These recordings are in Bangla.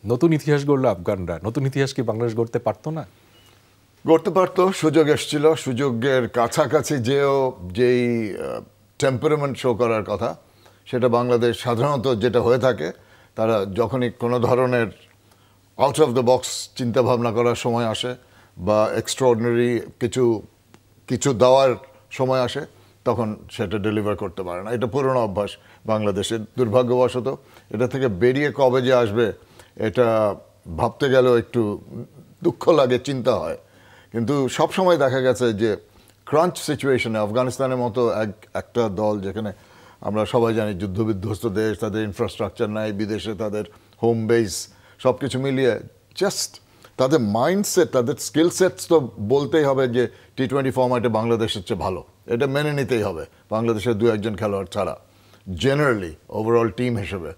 নতুন ইতিহাস গড়লো আফগানরা, নতুন ইতিহাস কি বাংলাদেশ গড়তে পারতো না? গড়তে পারতো, সুযোগ এসেছিল, সুযোগের কাছাকাছি যেই টেম্পারামেন্ট শো করার কথা সেটা বাংলাদেশ সাধারণত যেটা হয়ে থাকে, তারা যখনই কোনো ধরনের আউট অফ দ্য বক্স চিন্তা ভাবনা করার সময় আসে বা এক্সট্রাঅর্ডিনারি কিছু দেওয়ার সময় আসে, তখন সেটা ডেলিভার করতে পারে না। এটা পুরনো অভ্যাস বাংলাদেশের। দুর্ভাগ্যবশত এটা থেকে বেরিয়ে কবে যে আসবে এটা ভাবতে গেলেও একটু দুঃখ লাগে, চিন্তা হয়। কিন্তু সবসময় দেখা গেছে যে ক্রাঞ্চ সিচুয়েশনে আফগানিস্তানের মতো একটা দল, যেখানে আমরা সবাই জানি যুদ্ধবিধ্বস্ত দেশ, তাদের ইনফ্রাস্ট্রাকচার নাই, বিদেশে তাদের হোম বেস, সব কিছু মিলিয়ে জাস্ট তাদের মাইন্ডসেট, তাদের স্কিল সেটস তো বলতেই হবে যে টি-20 ফরম্যাটে বাংলাদেশের চেয়ে ভালো, এটা মেনে নিতেই হবে বাংলাদেশের 2-1 খেলোয়াড় ছাড়া, জেনারেলি ওভারঅল টিম হিসেবে।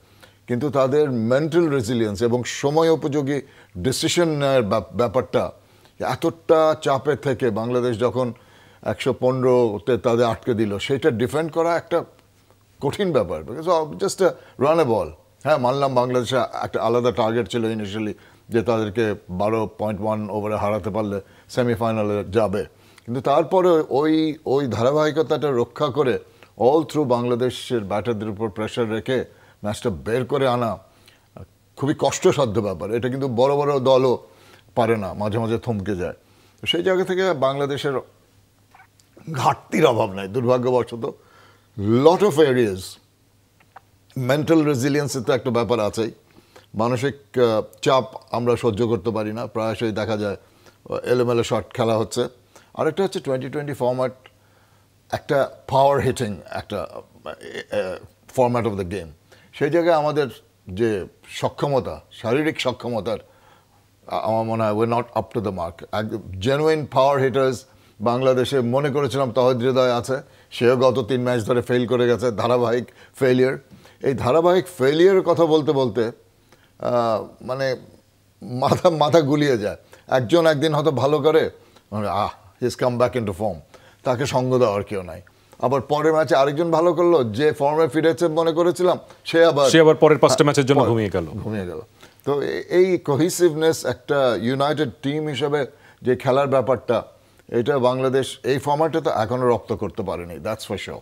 কিন্তু তাদের মেন্টাল রেজিলিয়েন্স এবং সময় উপযোগী ডিসিশন নেওয়ার ব্যাপারটা, এতটা চাপে থেকে বাংলাদেশ যখন 115-তে তাদের আটকে দিল, সেটা ডিফেন্ড করা একটা কঠিন ব্যাপার। বিকজ জাস্ট রান এ বল। হ্যাঁ, মানলাম বাংলাদেশে একটা আলাদা টার্গেট ছিল ইনিশিয়ালি, যে তাদেরকে 12.1 ওভারে হারাতে পারলে সেমিফাইনালে যাবে। কিন্তু তারপরে ওই ধারাবাহিকতাটা রক্ষা করে অল থ্রু বাংলাদেশের ব্যাটারদের উপর প্রেশার রেখে ম্যাচটা বের করে আনা খুবই কষ্টসাধ্য ব্যাপার। এটা কিন্তু বড় বড় দলও পারে না, মাঝে মাঝে থমকে যায়। তো সেই জায়গা থেকে বাংলাদেশের ঘাটতির অভাব নাই, দুর্ভাগ্যবশত। লট অফ এরিয়াস মেন্টাল রেজিলিয়েন্সের তো একটা ব্যাপার আছেই। মানসিক চাপ আমরা সহ্য করতে পারি না, প্রায়শই দেখা যায় এলোমেলো শট খেলা হচ্ছে। আরেকটা হচ্ছে টি-20 ফরম্যাট একটা পাওয়ার হিটিং একটা ফরম্যাট অফ দ্য গেম। সেই জায়গায় আমাদের যে সক্ষমতা, শারীরিক সক্ষমতার, আমার মনে হয় way not up to the mark. Genuine power hitters বাংলাদেশে মনে করেছিলাম তহিদ হৃদয় আছে, সেও গত 3 ম্যাচ ধরে ফেল করে গেছে, ধারাবাহিক ফেলিয়ার। এই ধারাবাহিক ফেলিয়ারের কথা বলতে বলতে মানে মাথা গুলিয়ে যায়। একজন একদিন হয়তো ভালো করে, his come back into form, তাকে সঙ্গ দেওয়ার কেউ নাই। আবার পরের ম্যাচে আরেকজন ভালো করলো, যে ফর্মে ফিরেছে মনে করেছিলাম, সে আবার পরের 5টা ম্যাচের জন্য ঘুমিয়ে গেল। তো এই কোহিসিভনেস, একটা ইউনাইটেড টিম হিসেবে যে খেলার ব্যাপারটা, এটা বাংলাদেশ এই ফরম্যাটে তো এখনো রপ্ত করতে পারেনি, দ্যাটস ফর শিওর।